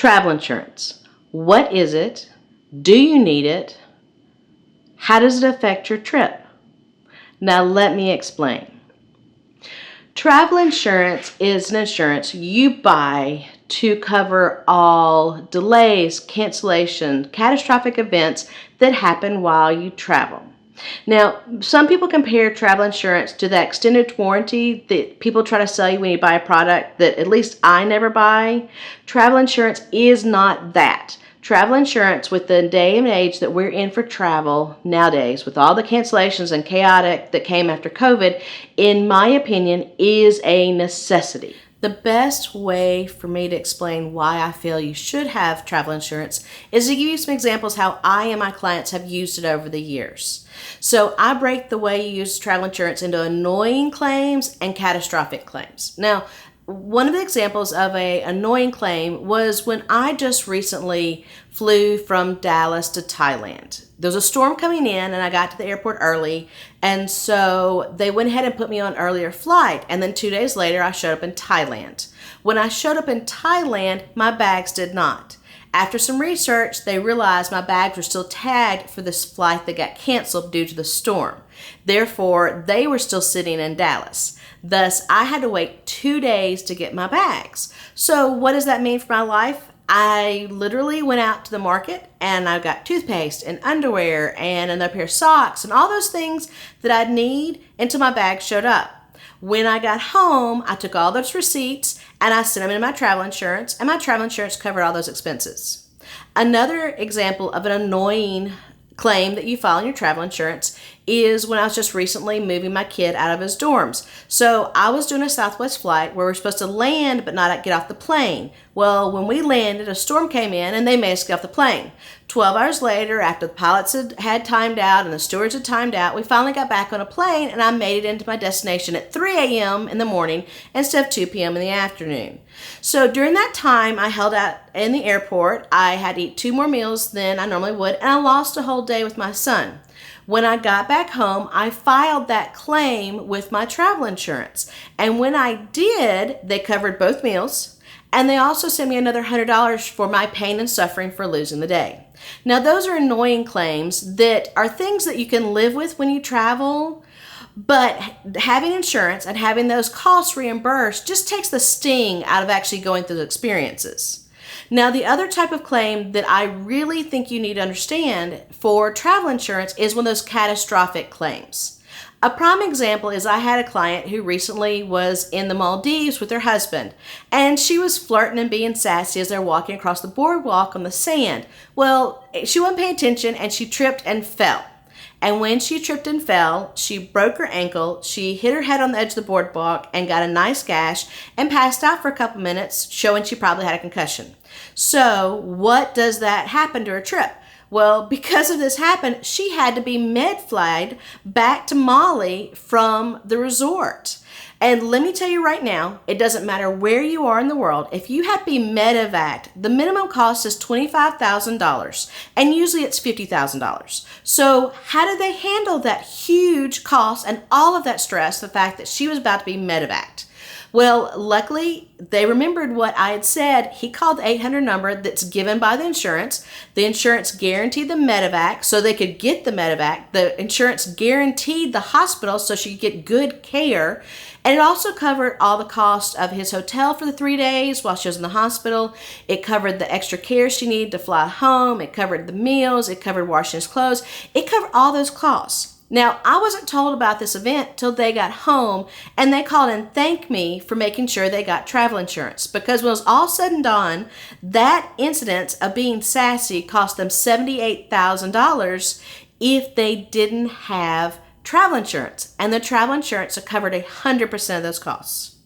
Travel insurance. What is it? Do you need it? How does it affect your trip? Now let me explain. Travel insurance is an insurance you buy to cover all delays, cancellations, catastrophic events that happen while you travel. Now, some people compare travel insurance to the extended warranty that people try to sell you when you buy a product that at least I never buy. Travel insurance is not that. Travel insurance, with the day and age that we're in for travel nowadays, with all the cancellations and chaotic that came after COVID, in my opinion, is a necessity. The best way for me to explain why I feel you should have travel insurance is to give you some examples how I and my clients have used it over the years. So I break the way you use travel insurance into annoying claims and catastrophic claims. Now, one of the examples of an annoying claim was when I just recently flew from Dallas to Thailand. There was a storm coming in and I got to the airport early, and so they went ahead and put me on an earlier flight, and then 2 days later I showed up in Thailand. When I showed up in Thailand, my bags did not. After some research, they realized my bags were still tagged for this flight that got canceled due to the storm. Therefore, they were still sitting in Dallas. Thus, I had to wait 2 days to get my bags. So what does that mean for my life? I literally went out to the market and I got toothpaste and underwear and another pair of socks and all those things that I'd need until my bag showed up. When I got home, I took all those receipts and I sent them into my travel insurance, and my travel insurance covered all those expenses. Another example of an annoying claim that you file in your travel insurance is when I was just recently moving my kid out of his dorms. So I was doing a Southwest flight where we're supposed to land but not get off the plane. Well, when we landed, a storm came in and they made us get off the plane. 12 hours later, after the pilots had timed out and the stewards had timed out, we finally got back on a plane and I made it into my destination at 3 a.m. in the morning instead of 2 p.m. in the afternoon. So during that time, I held out in the airport. I had to eat 2 more meals than I normally would, and I lost a whole day with my son. When I got back home, I filed that claim with my travel insurance. And when I did, they covered both meals, and they also sent me another $100 for my pain and suffering for losing the day. Now, those are annoying claims that are things that you can live with when you travel, but having insurance and having those costs reimbursed just takes the sting out of actually going through the experiences. Now, the other type of claim that I really think you need to understand for travel insurance is one of those catastrophic claims. A prime example is I had a client who recently was in the Maldives with her husband, and she was flirting and being sassy as they're walking across the boardwalk on the sand. Well, she wasn't paying attention and she tripped and fell. And when she tripped and fell, she broke her ankle, she hit her head on the edge of the boardwalk and got a nice gash and passed out for a couple minutes, showing she probably had a concussion. So what does that happen to her trip? Well, because of this happened, she had to be med-flagged back to Mali from the resort. And let me tell you right now, it doesn't matter where you are in the world. If you have to be medevaced, the minimum cost is $25,000, and usually it's $50,000. So how did they handle that huge cost and all of that stress, the fact that she was about to be medevaced? Well, luckily, they remembered what I had said. He called the 800 number that's given by the insurance. The insurance guaranteed the medevac so they could get the medevac. The insurance guaranteed the hospital so she could get good care. And it also covered all the cost of his hotel for the 3 days while she was in the hospital. It covered the extra care she needed to fly home. It covered the meals. It covered washing his clothes. It covered all those costs. Now, I wasn't told about this event till they got home, and they called and thanked me for making sure they got travel insurance, because when it was all said and done, that incident of being sassy cost them $78,000 if they didn't have travel insurance, and the travel insurance covered 100% of those costs.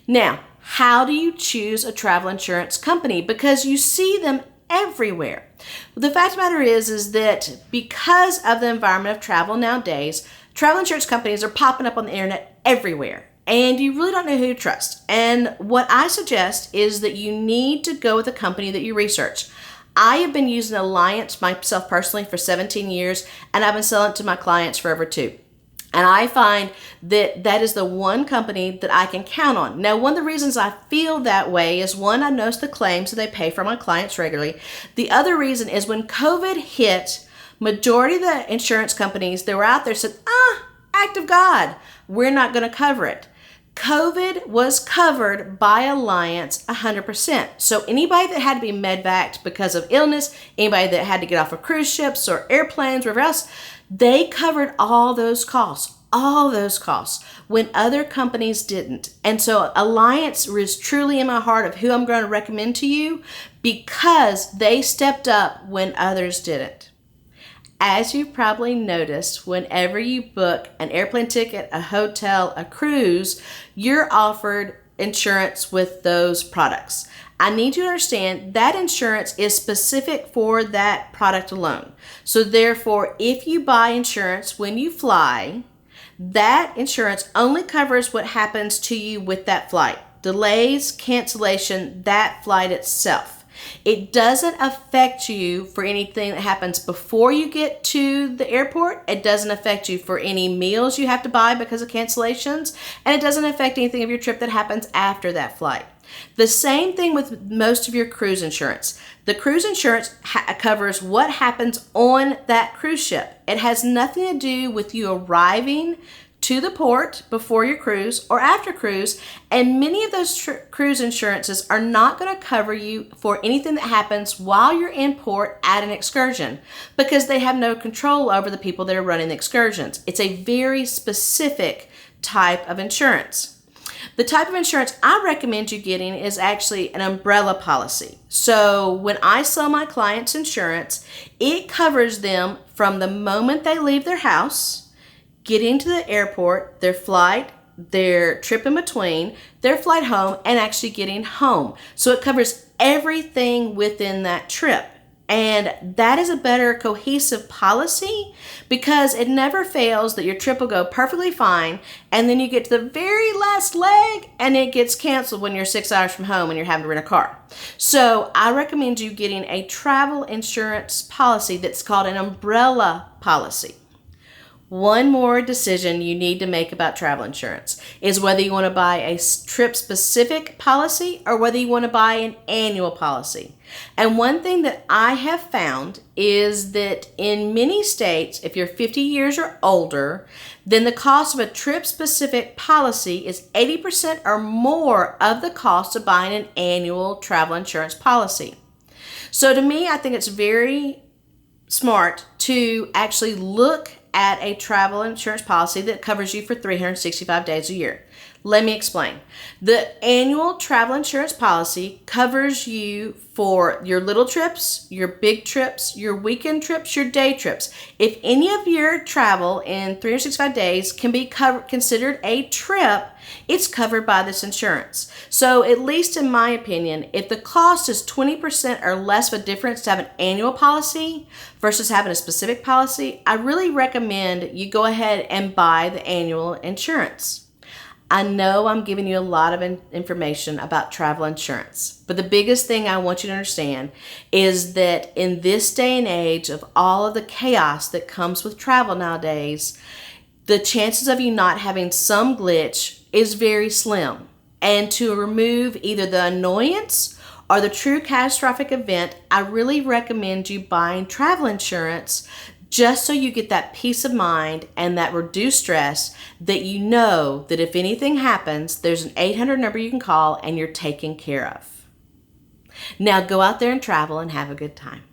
Now, how do you choose a travel insurance company? Because you see them everywhere. The fact of the matter is that because of the environment of travel nowadays, travel insurance companies are popping up on the internet everywhere, and you really don't know who to trust. And what I suggest is that you need to go with a company that you research. I have been using Alliance myself personally for 17 years, and I've been selling it to my clients for over 2. And I find that that is the one company that I can count on. Now, one of the reasons I feel that way is, one, I notice the claims that they pay for my clients regularly. The other reason is when COVID hit, majority of the insurance companies that were out there said, act of God, we're not going to cover it. COVID was covered by Alliance 100%. So anybody that had to be medvaced because of illness, anybody that had to get off of cruise ships or airplanes, wherever else, they covered all those costs when other companies didn't. And so Alliance is truly in my heart of who I'm going to recommend to you because they stepped up when others didn't. As you've probably noticed, whenever you book an airplane ticket, a hotel, a cruise, you're offered insurance with those products. I need you to understand that insurance is specific for that product alone. So therefore, if you buy insurance when you fly, that insurance only covers what happens to you with that flight. Delays, cancellation, that flight itself. It doesn't affect you for anything that happens before you get to the airport. It doesn't affect you for any meals you have to buy because of cancellations. And it doesn't affect anything of your trip that happens after that flight. The same thing with most of your cruise insurance. The cruise insurance covers what happens on that cruise ship. It has nothing to do with you arriving to the port before your cruise or after cruise, and many of those cruise insurances are not going to cover you for anything that happens while you're in port at an excursion because they have no control over the people that are running the excursions. It's a very specific type of insurance. The type of insurance I recommend you getting is actually an umbrella policy. So when I sell my clients insurance, it covers them from the moment they leave their house, getting to the airport, their flight, their trip in between, their flight home, and actually getting home. So it covers everything within that trip. And that is a better cohesive policy because it never fails that your trip will go perfectly fine and then you get to the very last leg and it gets canceled when you're 6 hours from home and you're having to rent a car. So I recommend you getting a travel insurance policy that's called an umbrella policy. One more decision you need to make about travel insurance is whether you want to buy a trip-specific policy or whether you want to buy an annual policy. And one thing that I have found is that in many states, if you're 50 years or older, then the cost of a trip-specific policy is 80% or more of the cost of buying an annual travel insurance policy. So to me, I think it's very smart to actually look at a travel insurance policy that covers you for 365 days a year. Let me explain. The annual travel insurance policy covers you for your little trips, your big trips, your weekend trips, your day trips. If any of your travel in 365 days can be considered a trip, it's covered by this insurance. So at least in my opinion, if the cost is 20% or less of a difference to have an annual policy versus having a specific policy, I really recommend you go ahead and buy the annual insurance. I know I'm giving you a lot of information about travel insurance, but the biggest thing I want you to understand is that in this day and age of all of the chaos that comes with travel nowadays, the chances of you not having some glitch is very slim. And to remove either the annoyance or the true catastrophic event, I really recommend you buying travel insurance just so you get that peace of mind and that reduced stress that you know that if anything happens, there's an 800 number you can call and you're taken care of. Now go out there and travel and have a good time.